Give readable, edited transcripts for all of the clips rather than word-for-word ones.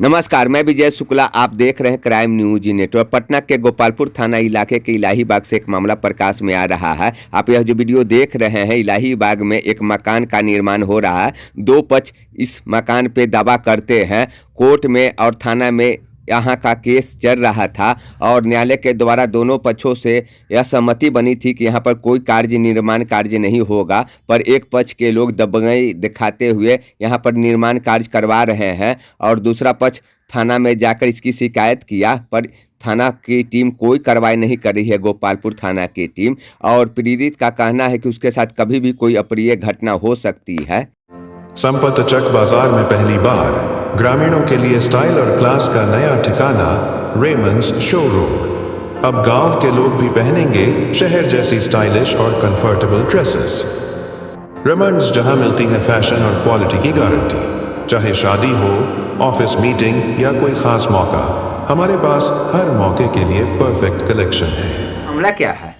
नमस्कार, मैं विजय शुक्ला। आप देख रहे हैं क्राइम न्यूज नेटवर्क। पटना के गोपालपुर थाना इलाके के इलाही बाग से एक मामला प्रकाश में आ रहा है। आप यह जो वीडियो देख रहे हैं, इलाही बाग में एक मकान का निर्माण हो रहा है। दो पक्ष इस मकान पे दावा करते हैं। कोर्ट में और थाना में यहाँ का केस चल रहा था और न्यायालय के द्वारा दोनों पक्षों से यह सहमति बनी थी कि यहाँ पर कोई निर्माण कार्य नहीं होगा, पर एक पक्ष के लोग दबंगई दिखाते हुए यहाँ पर निर्माण कार्य करवा रहे हैं और दूसरा पक्ष थाना में जाकर इसकी शिकायत किया, पर थाना की टीम कोई कार्रवाई नहीं कर रही है। गोपालपुर थाना की टीम और पीड़ित का कहना है कि उसके साथ कभी भी कोई अप्रिय घटना हो सकती है। संपत चक बाजार में पहली बार ग्रामीणों के लिए स्टाइल और क्लास का नया ठिकाना रेमंड्स शोरूम। अब गांव के लोग भी पहनेंगे शहर जैसी स्टाइलिश और कंफर्टेबल ड्रेसेस। रेमंड्स, जहां मिलती है फैशन और क्वालिटी की गारंटी। चाहे शादी हो, ऑफिस मीटिंग या कोई खास मौका, हमारे पास हर मौके के लिए परफेक्ट कलेक्शन है। मामला क्या है?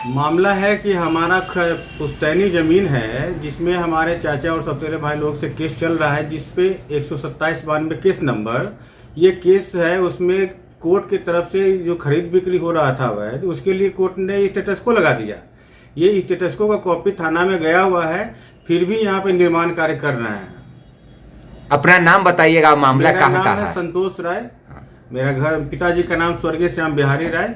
मामला है कि हमारा पुश्तैनी ज़मीन है जिसमें हमारे चाचा और सौतेले भाई लोग से केस चल रहा है, जिसपे 127/92 केस नंबर ये केस है। उसमें कोर्ट की तरफ से जो खरीद बिक्री हो रहा था वह, उसके लिए कोर्ट ने स्टेटस को लगा दिया। ये स्टेटस को का कॉपी थाना में गया हुआ है, फिर भी यहाँ पे निर्माण कार्य कर रहे हैं। अपना नाम बताइएगा, मामला कहाँ का है? संतोष राय। मेरा घर, पिताजी का नाम स्वर्गीय श्याम बिहारी राय,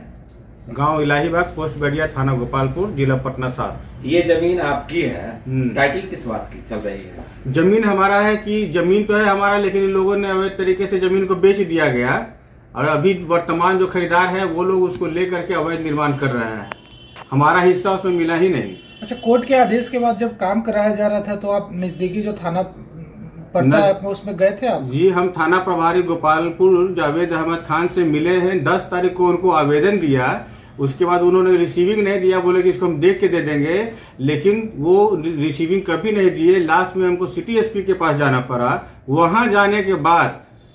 गांव इलाही बाग, पोस्ट बेड़िया, थाना गोपालपुर, जिला पटना 7। ये जमीन आपकी है, टाइटल किस बात की चल रही है? जमीन हमारा है कि जमीन तो है हमारा, लेकिन इन लोगों ने अवैध तरीके से जमीन को बेच दिया गया और अभी वर्तमान जो खरीदार है वो लोग उसको लेकर के अवैध निर्माण कर रहे हैं। हमारा हिस्सा उसमें मिला ही नहीं। अच्छा, कोर्ट के आदेश के बाद जब काम कराया जा रहा था तो आप नजदीकी जो थाना पड़ता है उसमें गए थे आप? जी, हम थाना प्रभारी गोपालपुर जावेद अहमद खान से मिले हैं। 10 तारीख को उनको आवेदन दिया, उसके बाद उन्होंने रिसीविंग नहीं दिया, बोले कि इसको हम देख के दे देंगे, लेकिन वो रिसीविंग कभी नहीं दिए। लास्ट में हमको सिटी एसपी के पास जाना पड़ा। वहां जाने के बाद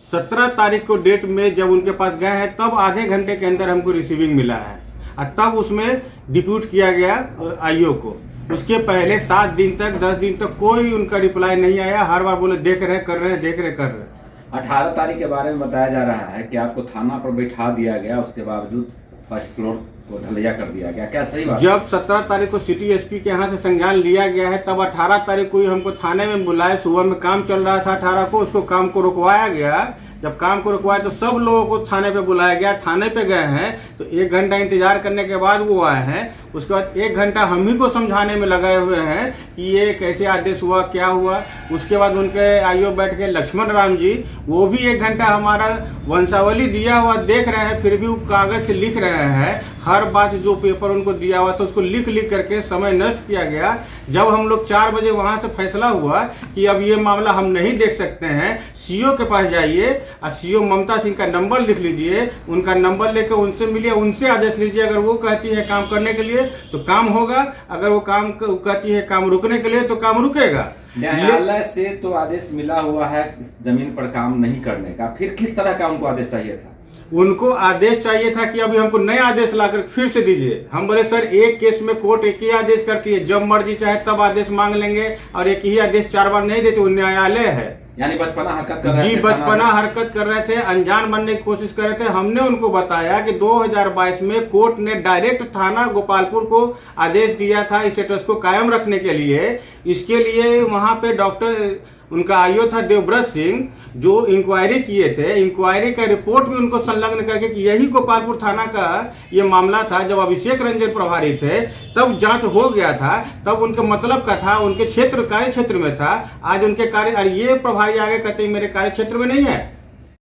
17 तारीख को डेट में जब उनके पास गए हैं, तब आधे घंटे के अंदर हमको रिसीविंग मिला है और तब उसमें डिप्यूट किया गया आईओ को। उसके पहले 7 दिन तक 10 दिन तक कोई उनका रिप्लाई नहीं आया। हर बार बोले देख रहे कर रहे देख रहे कर रहे। 18 तारीख के बारे में बताया जा रहा है कि आपको थाना पर बैठा दिया गया, उसके बावजूद फर्स्ट फ्लोर को ढलैया कर दिया गया, क्या सही बात? जब 17 तारीख को सिटी एसपी के यहाँ से संज्ञान लिया गया है, तब 18 तारीख को ही हमको थाने में बुलाए। सुबह में काम चल रहा था 18 को, उसको काम को रुकवाया गया। जब काम को रुकवाया तो सब लोगों को थाने पे बुलाया गया। थाने पे गए हैं तो 1 घंटा इंतजार करने के बाद वो आए हैं। उसके बाद 1 घंटा हम ही को समझाने में लगाए हुए हैं कि ये कैसे आदेश हुआ, क्या हुआ। उसके बाद उनके आईओ बैठ के लक्ष्मण राम जी, वो भी 1 घंटा हमारा वंशावली दिया हुआ देख रहे हैं, फिर भी वो कागज से लिख रहे हैं। हर बात जो पेपर उनको दिया हुआ था उसको लिख लिख करके समय नष्ट किया गया। जब हम लोग 4 बजे वहां से फैसला हुआ कि अब ये मामला हम नहीं देख सकते हैं, सीओ के पास जाइए और सीओ ममता सिंह का नंबर लिख लीजिए, उनका नंबर लेकर उनसे मिलिए, उनसे आदेश लीजिए। अगर वो कहती है काम करने के लिए तो काम होगा, अगर वो काम कहती है काम रुकने के लिए तो काम रुकेगा। न्यायालय से तो आदेश मिला हुआ है इस जमीन पर काम नहीं करने का, फिर किस तरह का उनको आदेश चाहिए था? उनको आदेश चाहिए था कि अभी हमको नया आदेश लाकर फिर से दीजिए। हम बोले सर, एक केस में कोर्ट एक ही आदेश करती है, जब मर्जी चाहे तब आदेश मांग लेंगे, और एक ही आदेश 4 बार नहीं देते। वो न्यायालय है। यानी बचपना हरकत कर रहे थे? जी, बचपना हरकत कर रहे थे, अनजान बनने की कोशिश कर रहे थे। हमने उनको बताया कि 2022 में कोर्ट ने डायरेक्ट थाना गोपालपुर को आदेश दिया था स्टेटस को कायम रखने के लिए। इसके लिए वहां पे डॉक्टर, उनका आईओ था देवव्रत सिंह, जो इंक्वायरी किए थे। इंक्वायरी का रिपोर्ट भी उनको संलग्न करके कि यही गोपालपुर थाना का ये मामला था। जब अभिषेक रंजन प्रभारी थे तब जांच हो गया था, तब उनके मतलब का था, उनके क्षेत्र कार्य क्षेत्र में था। आज उनके कार्य, और ये प्रभारी आगे कहते हैं मेरे कार्य क्षेत्र में नहीं है।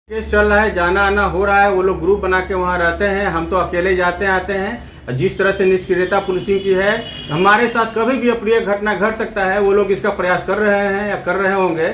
केस चल रहा है, जाना आना हो रहा है, वो लोग ग्रुप बना के वहाँ रहते हैं, हम तो अकेले जाते आते हैं। जिस तरह से निष्क्रियता पुलिसिंग की है, हमारे साथ कभी भी अप्रिय घटना घट सकता है। वो लोग इसका प्रयास कर रहे हैं या कर रहे होंगे।